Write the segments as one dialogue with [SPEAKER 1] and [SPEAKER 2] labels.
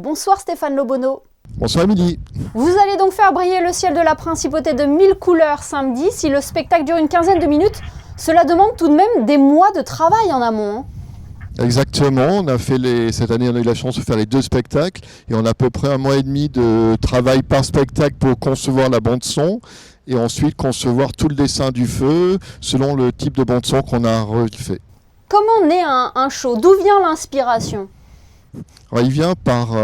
[SPEAKER 1] Bonsoir Stéphane Lobono.
[SPEAKER 2] Bonsoir Émilie.
[SPEAKER 1] Vous allez donc faire briller le ciel de la principauté de 1000 couleurs samedi. Si le spectacle dure une quinzaine de minutes, cela demande tout de même des mois de travail en amont.
[SPEAKER 2] Exactement, cette année on a eu la chance de faire les 2 spectacles et on a à peu près 1 mois et demi de travail par spectacle pour concevoir la bande son et ensuite concevoir tout le dessin du feu selon le type de bande son qu'on a refait.
[SPEAKER 1] Comment naît un show? D'où vient l'inspiration?
[SPEAKER 2] Alors, il vient par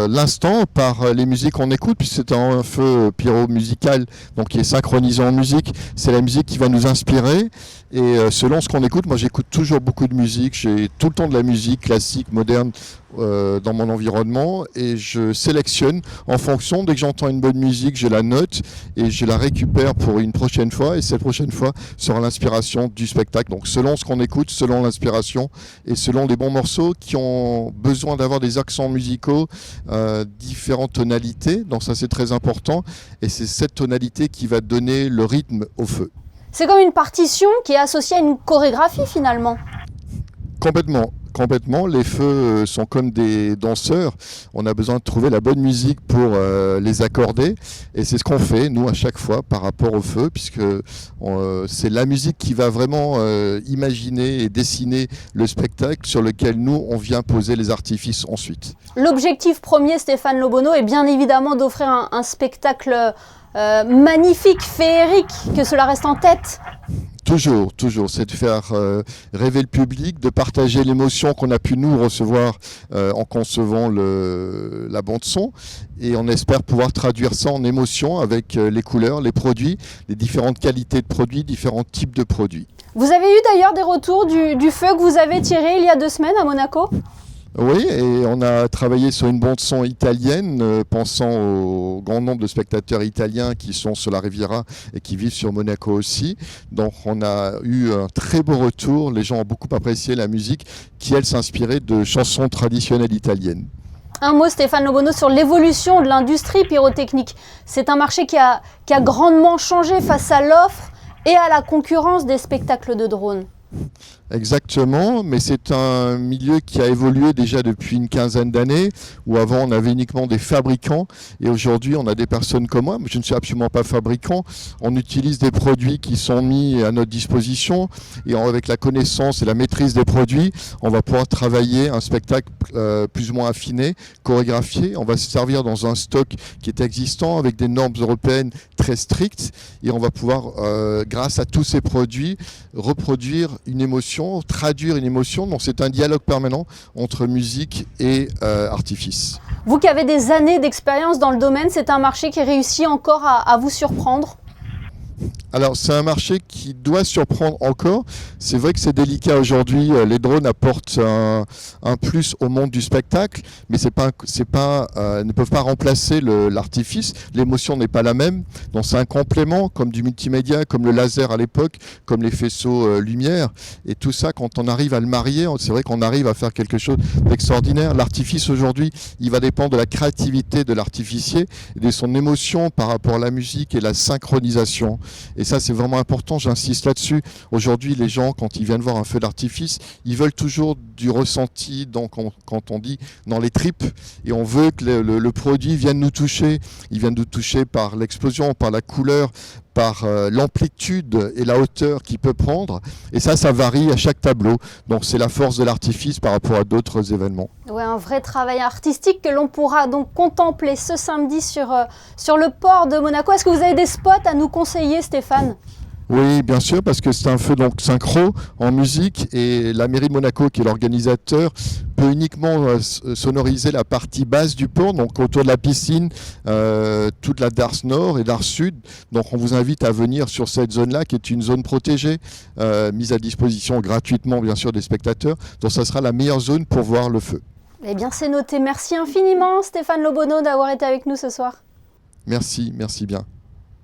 [SPEAKER 2] l'instant, par les musiques qu'on écoute, puisque c'est un feu pyro-musical, donc qui est synchronisé en musique. C'est la musique qui va nous inspirer. Et selon ce qu'on écoute, moi j'écoute toujours beaucoup de musique. J'ai tout le temps de la musique classique, moderne dans mon environnement. Et je sélectionne en fonction, dès que j'entends une bonne musique, je la note et je la récupère pour une prochaine fois. Et cette prochaine fois sera l'inspiration du spectacle. Donc selon ce qu'on écoute, selon l'inspiration et selon les bons morceaux qui ont besoin d'avoir des accents musicaux, différentes tonalités, donc ça c'est très important et c'est cette tonalité qui va donner le rythme au feu.
[SPEAKER 1] C'est comme une partition qui est associée à une chorégraphie finalement.
[SPEAKER 2] Complètement, les feux sont comme des danseurs, on a besoin de trouver la bonne musique pour les accorder et c'est ce qu'on fait nous à chaque fois par rapport au feu puisque c'est la musique qui va vraiment imaginer et dessiner le spectacle sur lequel nous on vient poser les artifices ensuite.
[SPEAKER 1] L'objectif premier, Stéphane Lobono, est bien évidemment d'offrir un spectacle magnifique, féerique, que cela reste en tête.
[SPEAKER 2] Toujours, c'est de faire rêver le public, de partager l'émotion qu'on a pu nous recevoir en concevant la bande son et on espère pouvoir traduire ça en émotion avec les couleurs, les produits, les différentes qualités de produits, différents types de produits.
[SPEAKER 1] Vous avez eu d'ailleurs des retours du feu que vous avez tiré il y a 2 semaines à Monaco ?
[SPEAKER 2] Oui, et on a travaillé sur une bande son italienne, pensant au grand nombre de spectateurs italiens qui sont sur la Riviera et qui vivent sur Monaco aussi. Donc on a eu un très beau retour, les gens ont beaucoup apprécié la musique qui, elle, s'inspirait de chansons traditionnelles italiennes.
[SPEAKER 1] Un mot, Stéphane Lobono, sur l'évolution de l'industrie pyrotechnique. C'est un marché qui a grandement changé face à l'offre et à la concurrence des spectacles de drones.
[SPEAKER 2] Exactement, mais c'est un milieu qui a évolué déjà depuis une quinzaine d'années, où avant on avait uniquement des fabricants, et aujourd'hui on a des personnes comme moi, je ne suis absolument pas fabricant, on utilise des produits qui sont mis à notre disposition, et avec la connaissance et la maîtrise des produits, on va pouvoir travailler un spectacle plus ou moins affiné, chorégraphié, on va se servir dans un stock qui est existant, avec des normes européennes très strictes, et on va pouvoir, grâce à tous ces produits, reproduire une émotion, traduire une émotion. Donc c'est un dialogue permanent entre musique et artifice.
[SPEAKER 1] Vous qui avez des années d'expérience dans le domaine, c'est un marché qui réussit encore à vous surprendre ?
[SPEAKER 2] Alors c'est un marché qui doit surprendre encore. C'est vrai que c'est délicat aujourd'hui. Les drones apportent un plus au monde du spectacle, mais ne peuvent pas remplacer l'artifice. L'émotion n'est pas la même. Donc c'est un complément, comme du multimédia, comme le laser à l'époque, comme les faisceaux lumière. Et tout ça, quand on arrive à le marier, c'est vrai qu'on arrive à faire quelque chose d'extraordinaire. L'artifice aujourd'hui, il va dépendre de la créativité de l'artificier et de son émotion par rapport à la musique et la synchronisation. Et ça, c'est vraiment important, j'insiste là-dessus. Aujourd'hui, les gens, quand ils viennent voir un feu d'artifice, ils veulent toujours du ressenti, donc quand on dit dans les tripes, et on veut que le produit vienne nous toucher. Il vient nous toucher par l'explosion, par la couleur, par l'amplitude et la hauteur qu'il peut prendre. Et ça varie à chaque tableau. Donc c'est la force de l'artifice par rapport à d'autres événements.
[SPEAKER 1] Ouais, un vrai travail artistique que l'on pourra donc contempler ce samedi sur le port de Monaco. Est-ce que vous avez des spots à nous conseiller, Stéphane ?
[SPEAKER 2] Oui, bien sûr, parce que c'est un feu donc synchro en musique et la mairie de Monaco, qui est l'organisateur, peut uniquement sonoriser la partie basse du port, donc autour de la piscine, toute la darse nord et darse sud. Donc on vous invite à venir sur cette zone-là, qui est une zone protégée, mise à disposition gratuitement, bien sûr, des spectateurs. Donc ça sera la meilleure zone pour voir le feu.
[SPEAKER 1] Eh bien, c'est noté. Merci infiniment, Stéphane Lobono, d'avoir été avec nous ce soir.
[SPEAKER 2] Merci bien.